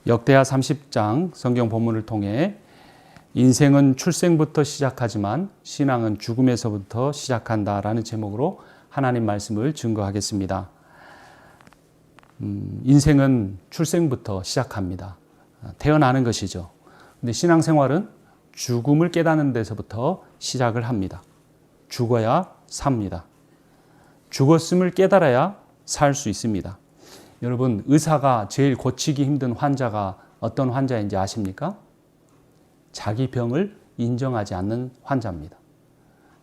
역대하 30장 성경 본문을 통해 인생은 출생부터 시작하지만 신앙은 죽음에서부터 시작한다라는 제목으로 하나님 말씀을 증거하겠습니다. 인생은 출생부터 시작합니다. 태어나는 것이죠. 근데 신앙생활은 죽음을 깨닫는 데서부터 시작을 합니다. 죽어야 삽니다. 죽었음을 깨달아야 살 수 있습니다. 여러분, 의사가 제일 고치기 힘든 환자가 어떤 환자인지 아십니까? 자기 병을 인정하지 않는 환자입니다.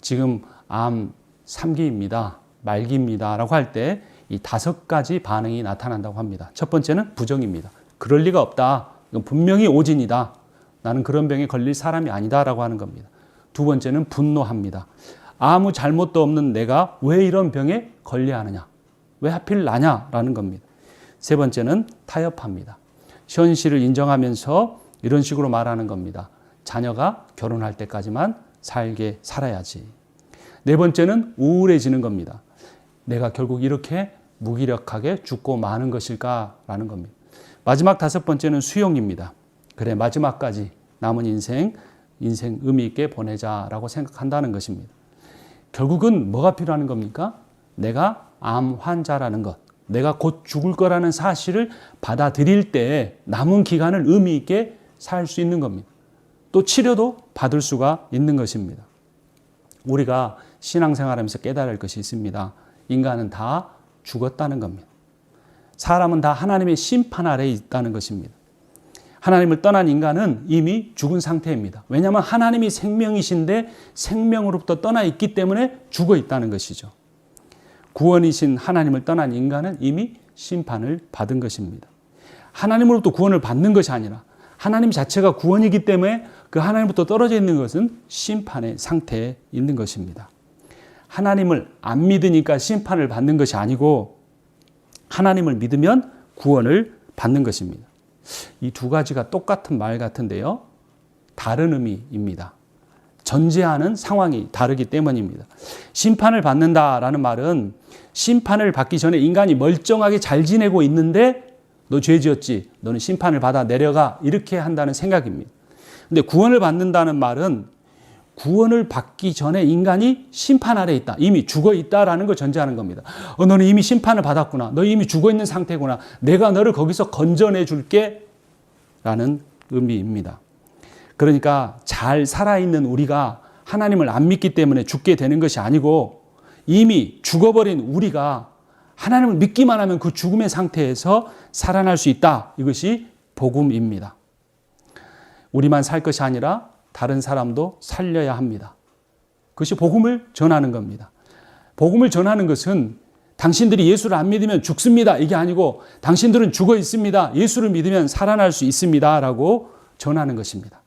지금 암 3기입니다. 말기입니다. 라고 할 때 이 5가지 반응이 나타난다고 합니다. 첫 번째는 부정입니다. 그럴 리가 없다. 이건 분명히 오진이다. 나는 그런 병에 걸릴 사람이 아니다. 라고 하는 겁니다. 두 번째는 분노합니다. 아무 잘못도 없는 내가 왜 이런 병에 걸려야 하느냐? 왜 하필 나냐? 라는 겁니다. 세 번째는 타협합니다. 현실을 인정하면서 이런 식으로 말하는 겁니다. 자녀가 결혼할 때까지만 살아야지. 네 번째는 우울해지는 겁니다. 내가 결국 이렇게 무기력하게 죽고 마는 것일까라는 겁니다. 마지막 5번째는 수용입니다. 그래, 마지막까지 남은 인생 의미 있게 보내자라고 생각한다는 것입니다. 결국은 뭐가 필요한 겁니까? 내가 암 환자라는 것, 내가 곧 죽을 거라는 사실을 받아들일 때 남은 기간을 의미 있게 살 수 있는 겁니다. 또 치료도 받을 수가 있는 것입니다. 우리가 신앙생활하면서 깨달을 것이 있습니다. 인간은 다 죽었다는 겁니다. 사람은 다 하나님의 심판 아래에 있다는 것입니다. 하나님을 떠난 인간은 이미 죽은 상태입니다. 왜냐하면 하나님이 생명이신데 생명으로부터 떠나 있기 때문에 죽어 있다는 것이죠. 구원이신 하나님을 떠난 인간은 이미 심판을 받은 것입니다. 하나님으로부터 구원을 받는 것이 아니라 하나님 자체가 구원이기 때문에 그 하나님부터 떨어져 있는 것은 심판의 상태에 있는 것입니다. 하나님을 안 믿으니까 심판을 받는 것이 아니고 하나님을 믿으면 구원을 받는 것입니다. 이 두 가지가 똑같은 말 같은데요. 다른 의미입니다. 전제하는 상황이 다르기 때문입니다. 심판을 받는다라는 말은 심판을 받기 전에 인간이 멀쩡하게 잘 지내고 있는데 너 죄 지었지? 너는 심판을 받아 내려가. 이렇게 한다는 생각입니다. 근데 구원을 받는다는 말은 구원을 받기 전에 인간이 심판 아래 있다. 이미 죽어 있다라는 걸 전제하는 겁니다. 너는 이미 심판을 받았구나. 너 이미 죽어 있는 상태구나. 내가 너를 거기서 건져내 줄게. 라는 의미입니다. 그러니까 잘 살아있는 우리가 하나님을 안 믿기 때문에 죽게 되는 것이 아니고 이미 죽어버린 우리가 하나님을 믿기만 하면 그 죽음의 상태에서 살아날 수 있다. 이것이 복음입니다. 우리만 살 것이 아니라 다른 사람도 살려야 합니다. 그것이 복음을 전하는 겁니다. 복음을 전하는 것은 당신들이 예수를 안 믿으면 죽습니다. 이게 아니고 당신들은 죽어 있습니다. 예수를 믿으면 살아날 수 있습니다. 라고 전하는 것입니다.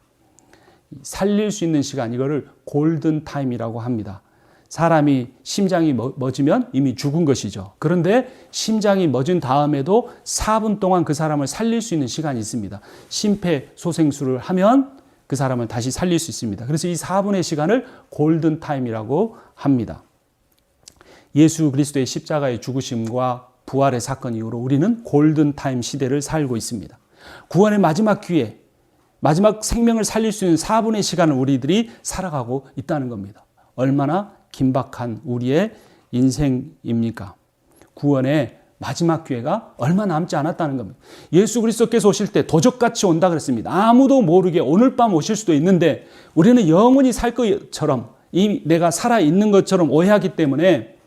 살릴 수 있는 시간, 이거를 골든타임이라고 합니다. 사람이 심장이 멎으면 이미 죽은 것이죠. 그런데 심장이 멎은 다음에도 4분 동안 그 사람을 살릴 수 있는 시간이 있습니다. 심폐소생술을 하면 그 사람을 다시 살릴 수 있습니다. 그래서 이 4분의 시간을 골든타임이라고 합니다. 예수 그리스도의 십자가의 죽으심과 부활의 사건 이후로 우리는 골든타임 시대를 살고 있습니다. 구원의 마지막 기회, 마지막 생명을 살릴 수 있는 4분의 시간을 우리들이 살아가고 있다는 겁니다. 얼마나 긴박한 우리의 인생입니까? 구원의 마지막 기회가 얼마 남지 않았다는 겁니다. 예수 그리스도께서 오실 때 도적같이 온다 그랬습니다. 아무도 모르게 오늘 밤 오실 수도 있는데 우리는 영원히 살 것처럼 이 내가 살아있는 것처럼 오해하기 때문에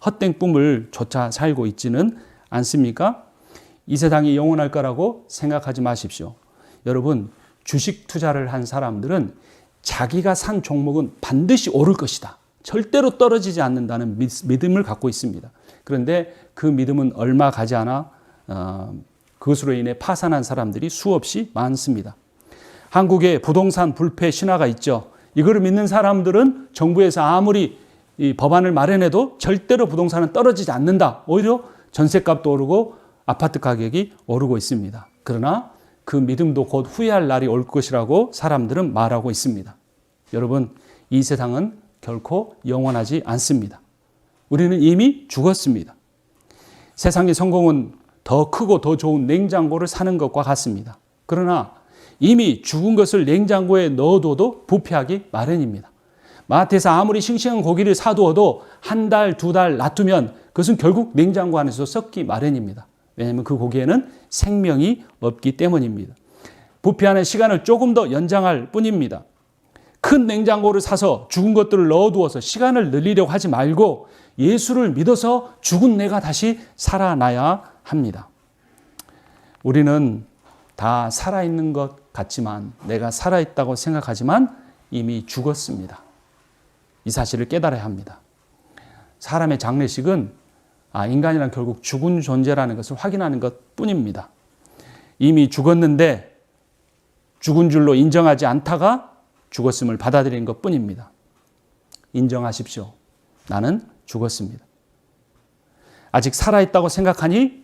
헛된 꿈을 쫓아 살고 있지는 않습니까? 이 세상이 영원할 거라고 생각하지 마십시오. 여러분, 주식 투자를 한 사람들은 자기가 산 종목은 반드시 오를 것이다. 절대로 떨어지지 않는다는 믿음을 갖고 있습니다. 그런데 그 믿음은 얼마 가지 않아 그것으로 인해 파산한 사람들이 수없이 많습니다. 한국에 부동산 불패 신화가 있죠. 이거를 믿는 사람들은 정부에서 아무리 이 법안을 마련해도 절대로 부동산은 떨어지지 않는다. 오히려 전셋값도 오르고 아파트 가격이 오르고 있습니다. 그러나 그 믿음도 곧 후회할 날이 올 것이라고 사람들은 말하고 있습니다. 여러분, 이 세상은 결코 영원하지 않습니다. 우리는 이미 죽었습니다. 세상의 성공은 더 크고 더 좋은 냉장고를 사는 것과 같습니다. 그러나 이미 죽은 것을 냉장고에 넣어둬도 부패하기 마련입니다. 마트에서 아무리 싱싱한 고기를 사두어도 한 달, 두 달 놔두면 그것은 결국 냉장고 안에서 썩기 마련입니다. 왜냐하면 그 고기에는 생명이 없기 때문입니다. 부패하는 시간을 조금 더 연장할 뿐입니다. 큰 냉장고를 사서 죽은 것들을 넣어두어서 시간을 늘리려고 하지 말고 예수를 믿어서 죽은 내가 다시 살아나야 합니다. 우리는 다 살아있는 것 같지만, 내가 살아있다고 생각하지만 이미 죽었습니다. 이 사실을 깨달아야 합니다. 사람의 장례식은 인간이란 결국 죽은 존재라는 것을 확인하는 것 뿐입니다. 이미 죽었는데 죽은 줄로 인정하지 않다가 죽었음을 받아들이는 것 뿐입니다. 인정하십시오. 나는 죽었습니다. 아직 살아있다고 생각하니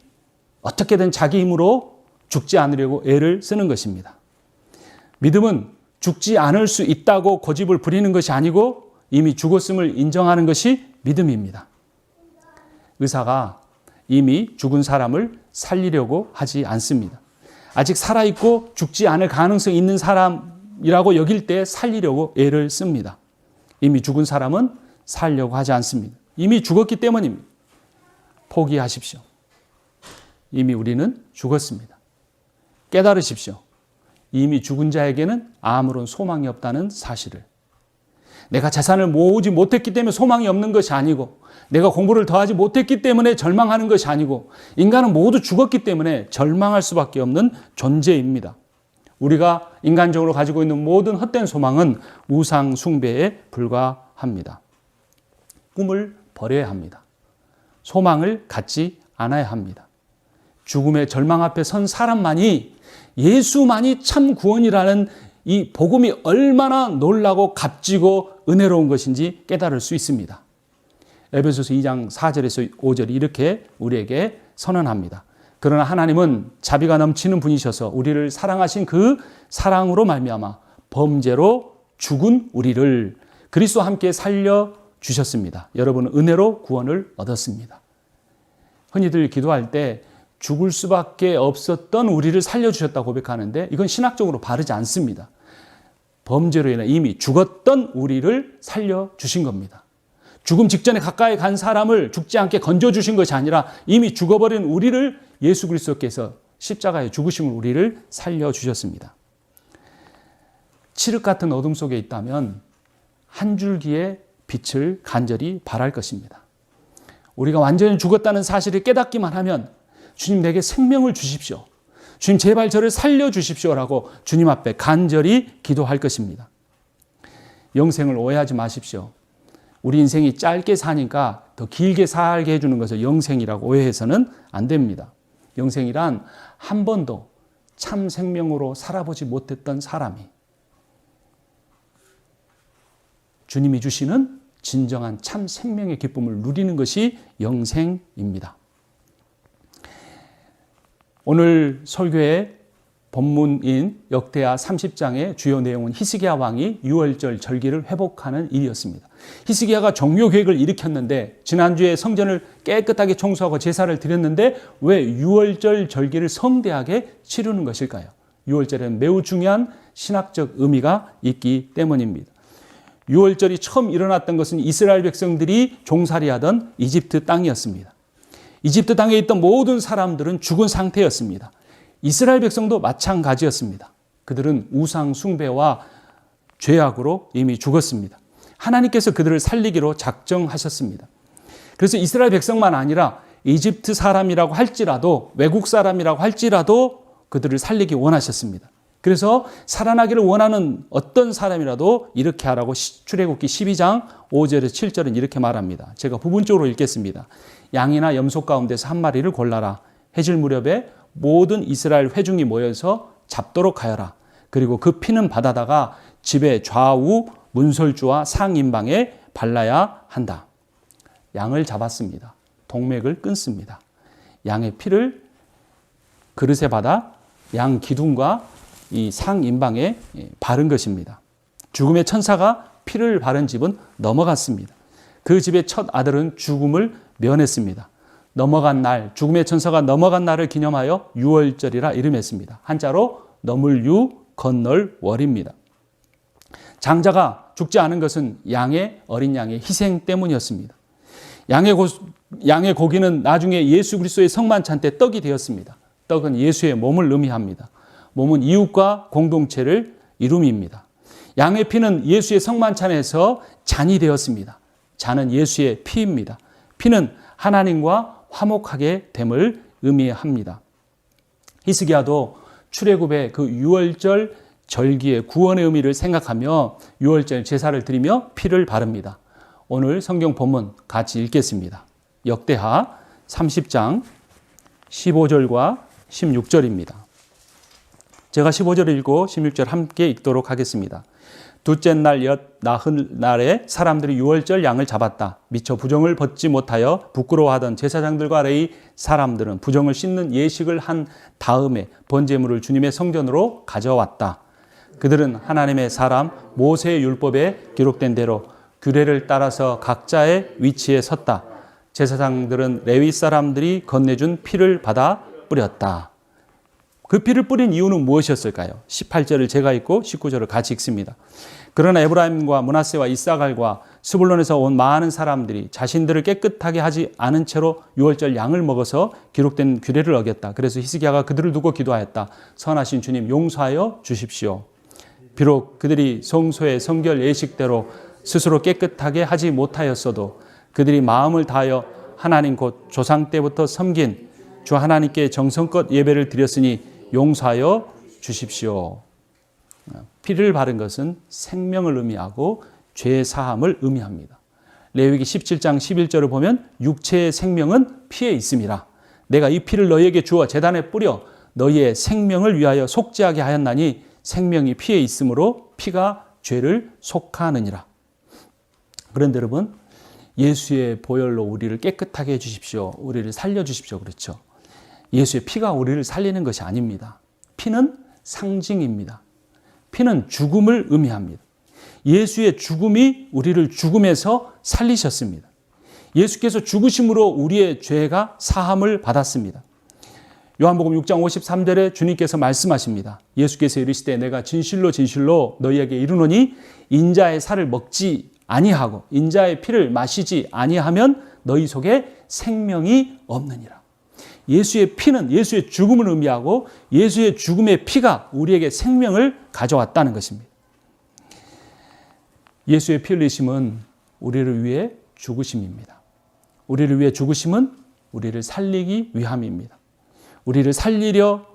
어떻게든 자기 힘으로 죽지 않으려고 애를 쓰는 것입니다. 믿음은 죽지 않을 수 있다고 고집을 부리는 것이 아니고 이미 죽었음을 인정하는 것이 믿음입니다. 의사가 이미 죽은 사람을 살리려고 하지 않습니다. 아직 살아있고 죽지 않을 가능성이 있는 사람이라고 여길 때 살리려고 애를 씁니다. 이미 죽은 사람은 살려고 하지 않습니다. 이미 죽었기 때문입니다. 포기하십시오. 이미 우리는 죽었습니다. 깨달으십시오. 이미 죽은 자에게는 아무런 소망이 없다는 사실을. 내가 재산을 모으지 못했기 때문에 소망이 없는 것이 아니고, 내가 공부를 더하지 못했기 때문에 절망하는 것이 아니고, 인간은 모두 죽었기 때문에 절망할 수밖에 없는 존재입니다. 우리가 인간적으로 가지고 있는 모든 헛된 소망은 우상 숭배에 불과합니다. 꿈을 버려야 합니다. 소망을 갖지 않아야 합니다. 죽음의 절망 앞에 선 사람만이, 예수만이 참 구원이라는 이 복음이 얼마나 놀라고 값지고 은혜로운 것인지 깨달을 수 있습니다. 에베소서 2장 4절에서 5절이 이렇게 우리에게 선언합니다. 그러나 하나님은 자비가 넘치는 분이셔서 우리를 사랑하신 그 사랑으로 말미암아 범죄로 죽은 우리를 그리스도와 함께 살려주셨습니다. 여러분은 은혜로 구원을 얻었습니다. 흔히들 기도할 때 죽을 수밖에 없었던 우리를 살려주셨다고 고백하는데, 이건 신학적으로 바르지 않습니다. 범죄로 인해 이미 죽었던 우리를 살려주신 겁니다. 죽음 직전에 가까이 간 사람을 죽지 않게 건져주신 것이 아니라 이미 죽어버린 우리를 예수 그리스도께서 십자가에 죽으심으로 우리를 살려주셨습니다. 칠흑 같은 어둠 속에 있다면 한 줄기의 빛을 간절히 바랄 것입니다. 우리가 완전히 죽었다는 사실을 깨닫기만 하면 주님 내게 생명을 주십시오. 주님 제발 저를 살려주십시오라고 주님 앞에 간절히 기도할 것입니다. 영생을 오해하지 마십시오. 우리 인생이 짧게 사니까 더 길게 살게 해주는 것을 영생이라고 오해해서는 안 됩니다. 영생이란 한 번도 참 생명으로 살아보지 못했던 사람이 주님이 주시는 진정한 참 생명의 기쁨을 누리는 것이 영생입니다. 오늘 설교의 본문인 역대하 30장의 주요 내용은 히스기야 왕이 유월절 절기를 회복하는 일이었습니다. 히스기야가 종교 계획을 일으켰는데, 지난주에 성전을 깨끗하게 청소하고 제사를 드렸는데 왜 유월절 절기를 성대하게 치르는 것일까요? 유월절에는 매우 중요한 신학적 의미가 있기 때문입니다. 유월절이 처음 일어났던 것은 이스라엘 백성들이 종살이하던 이집트 땅이었습니다. 이집트 땅에 있던 모든 사람들은 죽은 상태였습니다. 이스라엘 백성도 마찬가지였습니다. 그들은 우상 숭배와 죄악으로 이미 죽었습니다. 하나님께서 그들을 살리기로 작정하셨습니다. 그래서 이스라엘 백성만 아니라 이집트 사람이라고 할지라도, 외국 사람이라고 할지라도 그들을 살리기 원하셨습니다. 그래서 살아나기를 원하는 어떤 사람이라도 이렇게 하라고 출애굽기 12장 5절에서 7절은 이렇게 말합니다. 제가 부분적으로 읽겠습니다. 양이나 염소 가운데서 한 마리를 골라라. 해질 무렵에 모든 이스라엘 회중이 모여서 잡도록 하여라. 그리고 그 피는 바다다가 집의 좌우 문설주와 상인방에 발라야 한다. 양을 잡았습니다. 동맥을 끊습니다. 양의 피를 그릇에 받아 양 기둥과 이 상인방에 바른 것입니다. 죽음의 천사가 피를 바른 집은 넘어갔습니다. 그 집의 첫 아들은 죽음을 면했습니다. 넘어간 날, 죽음의 천사가 넘어간 날을 기념하여 유월절이라 이름했습니다. 한자로 넘을 유, 건널 월입니다. 장자가 죽지 않은 것은 어린 양의 희생 때문이었습니다. 양의 고기는 나중에 예수 그리스도의 성만찬 때 떡이 되었습니다. 떡은 예수의 몸을 의미합니다. 몸은 이웃과 공동체를 이룸입니다. 양의 피는 예수의 성만찬에서 잔이 되었습니다. 잔은 예수의 피입니다. 피는 하나님과 화목하게 됨을 의미합니다. 히스기야도 출애굽의 그 유월절 절기의 구원의 의미를 생각하며 유월절 제사를 드리며 피를 바릅니다. 오늘 성경 본문 같이 읽겠습니다. 역대하 30장 15절과 16절입니다. 제가 15절을 읽고 16절 함께 읽도록 하겠습니다. 둘째 날 나흘날에 사람들이 유월절 양을 잡았다. 미처 부정을 벗지 못하여 부끄러워하던 제사장들과 레위 사람들은 부정을 씻는 예식을 한 다음에 번제물을 주님의 성전으로 가져왔다. 그들은 하나님의 사람 모세의 율법에 기록된 대로 규례를 따라서 각자의 위치에 섰다. 제사장들은 레위 사람들이 건네준 피를 받아 뿌렸다. 그 피를 뿌린 이유는 무엇이었을까요? 18절을 제가 읽고 19절을 같이 읽습니다. 그러나 에브라임과 므낫세와 이사갈과 스불론에서 온 많은 사람들이 자신들을 깨끗하게 하지 않은 채로 유월절 양을 먹어서 기록된 규례를 어겼다. 그래서 히스기야가 그들을 두고 기도하였다. 선하신 주님 용서하여 주십시오. 비록 그들이 성소의 성결 예식대로 스스로 깨끗하게 하지 못하였어도 그들이 마음을 다하여 하나님 곧 조상 때부터 섬긴 주 하나님께 정성껏 예배를 드렸으니 용서하여 주십시오. 피를 바른 것은 생명을 의미하고 죄 사함을 의미합니다. 레위기 17장 11절을 보면 육체의 생명은 피에 있음이라. 내가 이 피를 너희에게 주어 제단에 뿌려 너희의 생명을 위하여 속죄하게 하였나니 생명이 피에 있으므로 피가 죄를 속하느니라. 그런데 여러분, 예수의 보혈로 우리를 깨끗하게 해주십시오. 우리를 살려주십시오. 그렇죠. 예수의 피가 우리를 살리는 것이 아닙니다. 피는 상징입니다. 피는 죽음을 의미합니다. 예수의 죽음이 우리를 죽음에서 살리셨습니다. 예수께서 죽으심으로 우리의 죄가 사함을 받았습니다. 요한복음 6장 53절에 주님께서 말씀하십니다. 예수께서 이르시되 내가 진실로 진실로 너희에게 이르노니 인자의 살을 먹지 아니하고 인자의 피를 마시지 아니하면 너희 속에 생명이 없느니라. 예수의 피는 예수의 죽음을 의미하고 예수의 죽음의 피가 우리에게 생명을 가져왔다는 것입니다. 예수의 피 흘리심은 우리를 위해 죽으심입니다. 우리를 위해 죽으심은 우리를 살리기 위함입니다. 우리를 살리려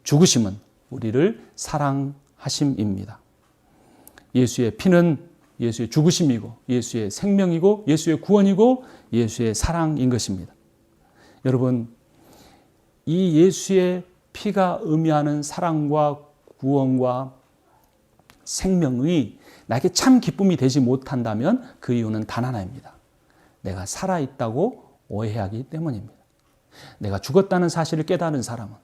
죽으심은 우리를 사랑하심입니다. 예수의 피는 예수의 죽으심이고 예수의 생명이고 예수의 구원이고 예수의 사랑인 것입니다. 여러분, 이 예수의 피가 의미하는 사랑과 구원과 생명이 나에게 참 기쁨이 되지 못한다면 그 이유는 단 하나입니다. 내가 살아있다고 오해하기 때문입니다. 내가 죽었다는 사실을 깨달은 사람은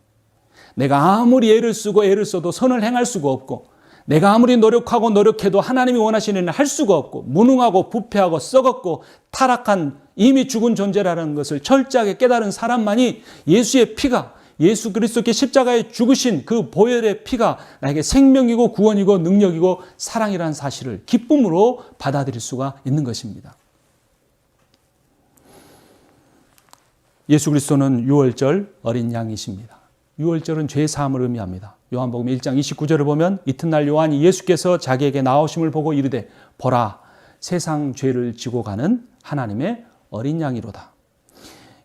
내가 아무리 애를 쓰고 애를 써도 선을 행할 수가 없고 내가 아무리 노력하고 노력해도 하나님이 원하시는 일을 할 수가 없고 무능하고 부패하고 썩었고 타락한 이미 죽은 존재라는 것을 철저하게 깨달은 사람만이 예수의 피가 예수 그리스도께 십자가에 죽으신 그 보혈의 피가 나에게 생명이고 구원이고 능력이고 사랑이라는 사실을 기쁨으로 받아들일 수가 있는 것입니다. 예수 그리스도는 유월절 어린 양이십니다. 유월절은 죄 사함을 의미합니다. 요한복음 1장 29절을 보면 이튿날 요한이 예수께서 자기에게 나오심을 보고 이르되 보라 세상 죄를 지고 가는 하나님의 어린 양이로다.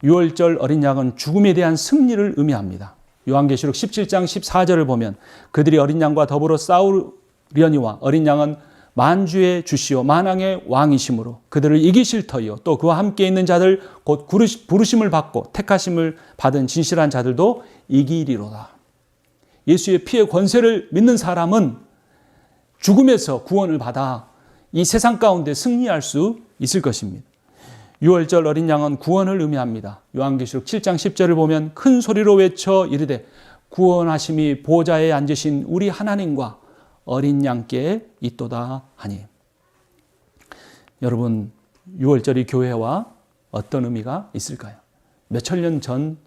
유월절 어린 양은 죽음에 대한 승리를 의미합니다. 요한계시록 17장 14절을 보면 그들이 어린 양과 더불어 싸우려니와 어린 양은 만주의 주시오 만왕의 왕이심으로 그들을 이기실 터이요 또 그와 함께 있는 자들 곧 부르심을 받고 택하심을 받은 진실한 자들도 이기리로다. 예수의 피의 권세를 믿는 사람은 죽음에서 구원을 받아 이 세상 가운데 승리할 수 있을 것입니다. 유월절 어린 양은 구원을 의미합니다. 요한계시록 7장 10절을 보면 큰 소리로 외쳐 이르되 구원하심이 보좌에 앉으신 우리 하나님과 어린 양께 있도다 하니. 여러분, 유월절이 교회와 어떤 의미가 있을까요? 몇천 년 전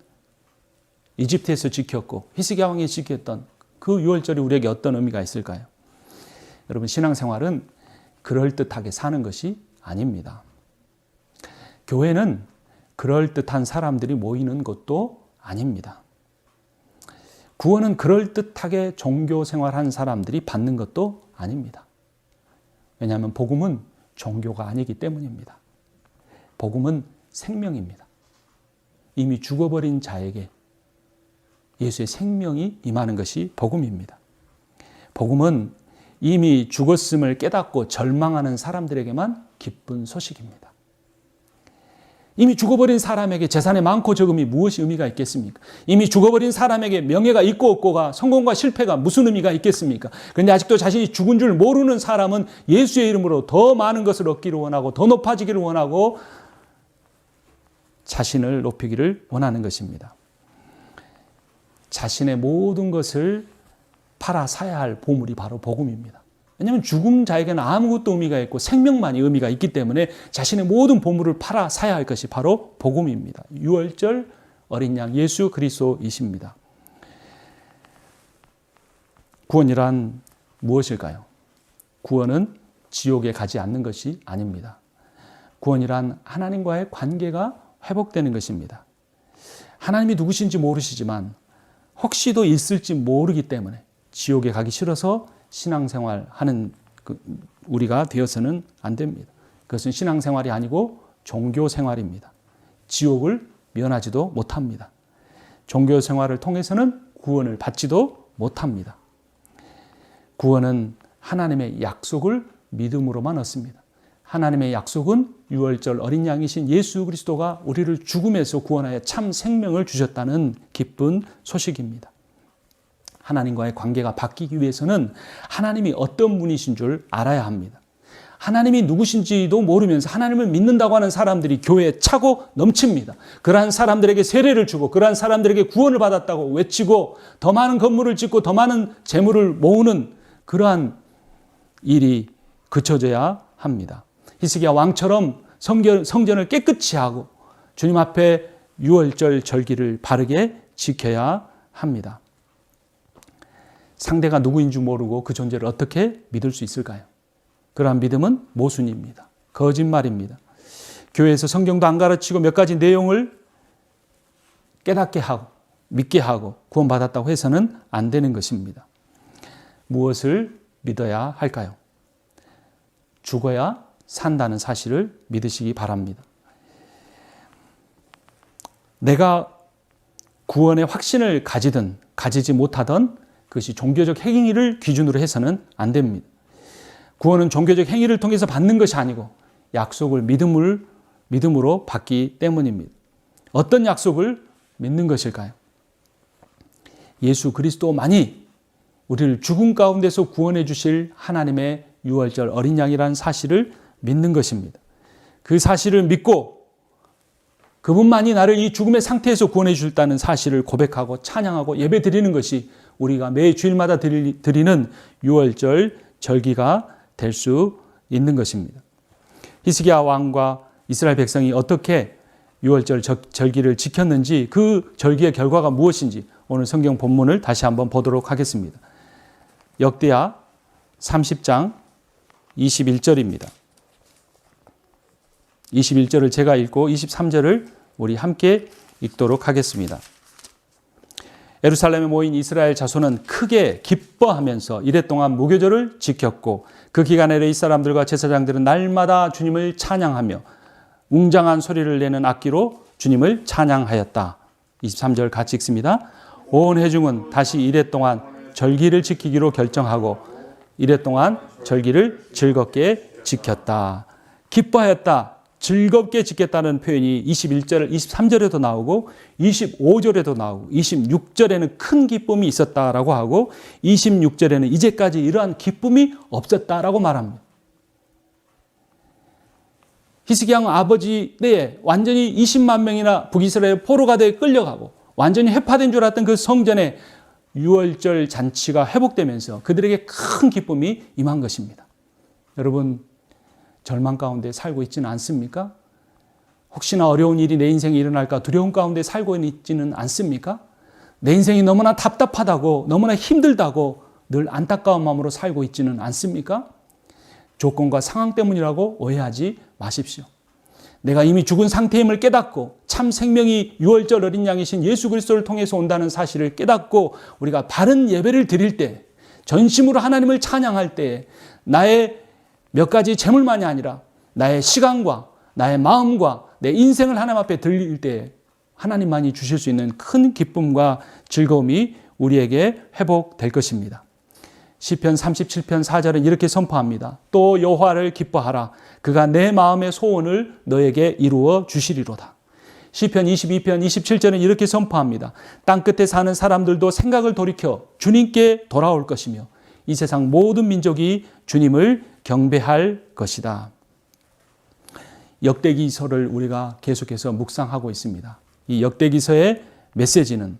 이집트에서 지켰고 히스기야 왕이 지켰던 그 유월절이 우리에게 어떤 의미가 있을까요? 여러분, 신앙생활은 그럴듯하게 사는 것이 아닙니다. 교회는 그럴듯한 사람들이 모이는 곳도 아닙니다. 구원은 그럴듯하게 종교 생활한 사람들이 받는 것도 아닙니다. 왜냐하면 복음은 종교가 아니기 때문입니다. 복음은 생명입니다. 이미 죽어버린 자에게 예수의 생명이 임하는 것이 복음입니다. 복음은 이미 죽었음을 깨닫고 절망하는 사람들에게만 기쁜 소식입니다. 이미 죽어버린 사람에게 재산의 많고 적음이 무엇이 의미가 있겠습니까? 이미 죽어버린 사람에게 명예가 있고 없고가, 성공과 실패가 무슨 의미가 있겠습니까? 그런데 아직도 자신이 죽은 줄 모르는 사람은 예수의 이름으로 더 많은 것을 얻기를 원하고 더 높아지기를 원하고 자신을 높이기를 원하는 것입니다. 자신의 모든 것을 팔아 사야 할 보물이 바로 복음입니다. 왜냐하면 죽은 자에게는 아무것도 의미가 있고 생명만이 의미가 있기 때문에 자신의 모든 보물을 팔아 사야 할 것이 바로 복음입니다. 유월절 어린 양 예수 그리스도이십니다. 구원이란 무엇일까요? 구원은 지옥에 가지 않는 것이 아닙니다. 구원이란 하나님과의 관계가 회복되는 것입니다. 하나님이 누구신지 모르시지만 혹시도 있을지 모르기 때문에 지옥에 가기 싫어서 신앙생활하는 우리가 되어서는 안 됩니다. 그것은 신앙생활이 아니고 종교생활입니다. 지옥을 면하지도 못합니다. 종교생활을 통해서는 구원을 받지도 못합니다. 구원은 하나님의 약속을 믿음으로만 얻습니다. 하나님의 약속은 유월절 어린 양이신 예수 그리스도가 우리를 죽음에서 구원하여 참 생명을 주셨다는 기쁜 소식입니다. 하나님과의 관계가 바뀌기 위해서는 하나님이 어떤 분이신 줄 알아야 합니다. 하나님이 누구신지도 모르면서 하나님을 믿는다고 하는 사람들이 교회에 차고 넘칩니다. 그러한 사람들에게 세례를 주고 그러한 사람들에게 구원을 받았다고 외치고 더 많은 건물을 짓고 더 많은 재물을 모으는 그러한 일이 그쳐져야 합니다. 히스기야 왕처럼 성전을 깨끗이 하고 주님 앞에 유월절 절기를 바르게 지켜야 합니다. 상대가 누구인 줄 모르고 그 존재를 어떻게 믿을 수 있을까요? 그러한 믿음은 모순입니다. 거짓말입니다. 교회에서 성경도 안 가르치고 몇 가지 내용을 깨닫게 하고 믿게 하고 구원받았다고 해서는 안 되는 것입니다. 무엇을 믿어야 할까요? 죽어야 산다는 사실을 믿으시기 바랍니다. 내가 구원의 확신을 가지든 가지지 못하든 그것이 종교적 행위를 기준으로 해서는 안 됩니다. 구원은 종교적 행위를 통해서 받는 것이 아니고 약속을 믿음으로 받기 때문입니다. 어떤 약속을 믿는 것일까요? 예수 그리스도만이 우리를 죽음 가운데서 구원해 주실 하나님의 유월절 어린 양이라는 사실을 믿는 것입니다. 그 사실을 믿고 그분만이 나를 이 죽음의 상태에서 구원해 주셨다는 사실을 고백하고 찬양하고 예배 드리는 것이 우리가 매 주일마다 드리는 유월절 절기가 될 수 있는 것입니다. 히스기야 왕과 이스라엘 백성이 어떻게 유월절 절기를 지켰는지 그 절기의 결과가 무엇인지 오늘 성경 본문을 다시 한번 보도록 하겠습니다. 역대하 30장 21절입니다. 21절을 제가 읽고 23절을 우리 함께 읽도록 하겠습니다. 예루살렘에 모인 이스라엘 자손은 크게 기뻐하면서 이랫동안 무교절을 지켰고 그 기간에 이 사람들과 제사장들은 날마다 주님을 찬양하며 웅장한 소리를 내는 악기로 주님을 찬양하였다. 23절 같이 읽습니다. 온 회중은 다시 이랫동안 절기를 지키기로 결정하고 이랫동안 절기를 즐겁게 지켰다. 기뻐하였다. 즐겁게 지켰다는 표현이 21절, 23절에도 나오고 25절에도 나오고 26절에는 큰 기쁨이 있었다라고 하고 26절에는 이제까지 이러한 기쁨이 없었다라고 말합니다. 히스기야 왕 아버지 때에 완전히 20만 명이나 북이스라엘 포로가대에 끌려가고 완전히 해파된 줄 알았던 그 성전에 유월절 잔치가 회복되면서 그들에게 큰 기쁨이 임한 것입니다. 여러분 절망 가운데 살고 있지는 않습니까? 혹시나 어려운 일이 내 인생에 일어날까 두려움 가운데 살고 있지는 않습니까? 내 인생이 너무나 답답하다고, 너무나 힘들다고 늘 안타까운 마음으로 살고 있지는 않습니까? 조건과 상황 때문이라고 오해하지 마십시오. 내가 이미 죽은 상태임을 깨닫고 참 생명이 유월절 어린 양이신 예수 그리스도를 통해서 온다는 사실을 깨닫고 우리가 바른 예배를 드릴 때, 전심으로 하나님을 찬양할 때 나의 몇 가지 재물만이 아니라 나의 시간과 나의 마음과 내 인생을 하나님 앞에 드릴 때 하나님만이 주실 수 있는 큰 기쁨과 즐거움이 우리에게 회복될 것입니다. 시편 37편 4절은 이렇게 선포합니다. 또 여호와를 기뻐하라. 그가 내 마음의 소원을 너에게 이루어 주시리로다. 시편 22편 27절은 이렇게 선포합니다. 땅끝에 사는 사람들도 생각을 돌이켜 주님께 돌아올 것이며 이 세상 모든 민족이 주님을 경배할 것이다. 역대기서를 우리가 계속해서 묵상하고 있습니다. 이 역대기서의 메시지는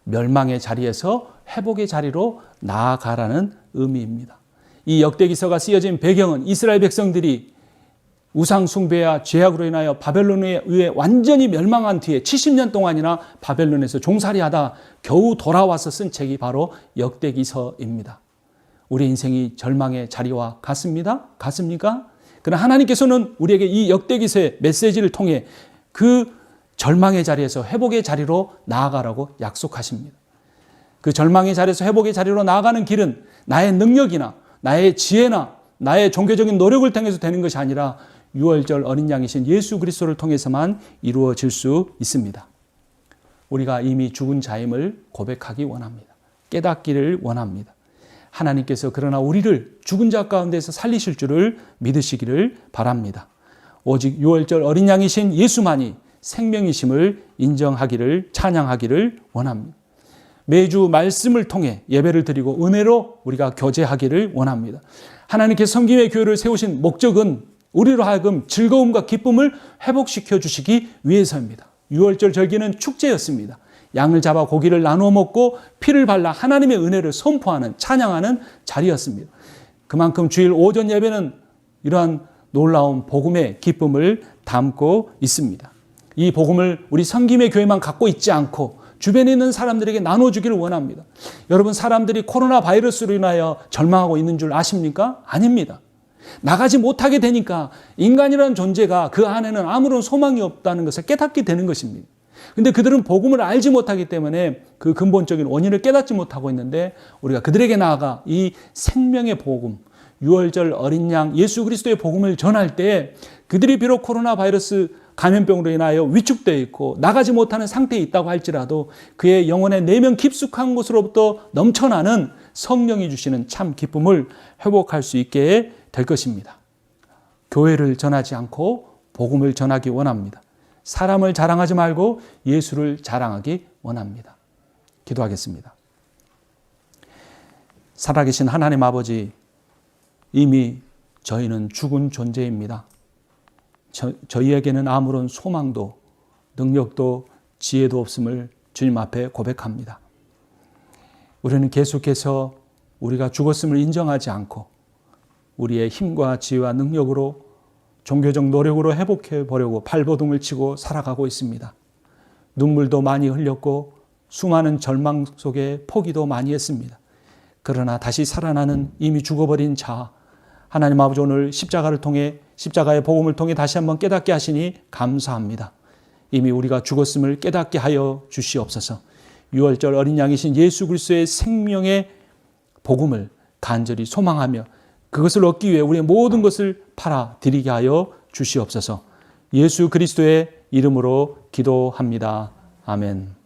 멸망의 자리에서 회복의 자리로 나아가라는 의미입니다. 이 역대기서가 쓰여진 배경은 이스라엘 백성들이 우상 숭배와 죄악으로 인하여 바벨론에 의해 완전히 멸망한 뒤에 70년 동안이나 바벨론에서 종살이하다 겨우 돌아와서 쓴 책이 바로 역대기서입니다. 우리 인생이 절망의 자리와 같습니까? 그러나 하나님께서는 우리에게 이 역대기서의 메시지를 통해 그 절망의 자리에서 회복의 자리로 나아가라고 약속하십니다. 그 절망의 자리에서 회복의 자리로 나아가는 길은 나의 능력이나 나의 지혜나 나의 종교적인 노력을 통해서 되는 것이 아니라 유월절 어린 양이신 예수 그리스도를 통해서만 이루어질 수 있습니다. 우리가 이미 죽은 자임을 고백하기 원합니다. 깨닫기를 원합니다. 하나님께서 그러나 우리를 죽은 자 가운데서 살리실 줄을 믿으시기를 바랍니다. 오직 유월절 어린 양이신 예수만이 생명이심을 인정하기를, 찬양하기를 원합니다. 매주 말씀을 통해 예배를 드리고 은혜로 우리가 교제하기를 원합니다. 하나님께서 섬김의 교회를 세우신 목적은 우리로 하여금 즐거움과 기쁨을 회복시켜 주시기 위해서입니다. 유월절 절기는 축제였습니다. 양을 잡아 고기를 나누어 먹고 피를 발라 하나님의 은혜를 선포하는, 찬양하는 자리였습니다. 그만큼 주일 오전 예배는 이러한 놀라운 복음의 기쁨을 담고 있습니다. 이 복음을 우리 섬김의 교회만 갖고 있지 않고 주변에 있는 사람들에게 나눠주기를 원합니다. 여러분, 사람들이 코로나 바이러스로 인하여 절망하고 있는 줄 아십니까? 아닙니다. 나가지 못하게 되니까 인간이라는 존재가 그 안에는 아무런 소망이 없다는 것을 깨닫게 되는 것입니다. 근데 그들은 복음을 알지 못하기 때문에 그 근본적인 원인을 깨닫지 못하고 있는데 우리가 그들에게 나아가 이 생명의 복음, 유월절 어린 양 예수 그리스도의 복음을 전할 때 그들이 비록 코로나 바이러스 감염병으로 인하여 위축되어 있고 나가지 못하는 상태에 있다고 할지라도 그의 영혼의 내면 깊숙한 곳으로부터 넘쳐나는 성령이 주시는 참 기쁨을 회복할 수 있게 될 것입니다. 교회를 전하지 않고 복음을 전하기 원합니다. 사람을 자랑하지 말고 예수를 자랑하기 원합니다. 기도하겠습니다. 살아계신 하나님 아버지, 이미 저희는 죽은 존재입니다. 저희에게는 아무런 소망도 능력도 지혜도 없음을 주님 앞에 고백합니다. 우리는 계속해서 우리가 죽었음을 인정하지 않고 우리의 힘과 지혜와 능력으로 종교적 노력으로 회복해 보려고 발버둥을 치고 살아가고 있습니다. 눈물도 많이 흘렸고 수많은 절망 속에 포기도 많이 했습니다. 그러나 다시 살아나는 이미 죽어버린 자, 하나님 아버지, 오늘 십자가를 통해 십자가의 복음을 통해 다시 한번 깨닫게 하시니 감사합니다. 이미 우리가 죽었음을 깨닫게 하여 주시옵소서. 유월절 어린 양이신 예수 그리스도의 생명의 복음을 간절히 소망하며 그것을 얻기 위해 우리의 모든 것을 팔아 드리게 하여 주시옵소서. 예수 그리스도의 이름으로 기도합니다. 아멘.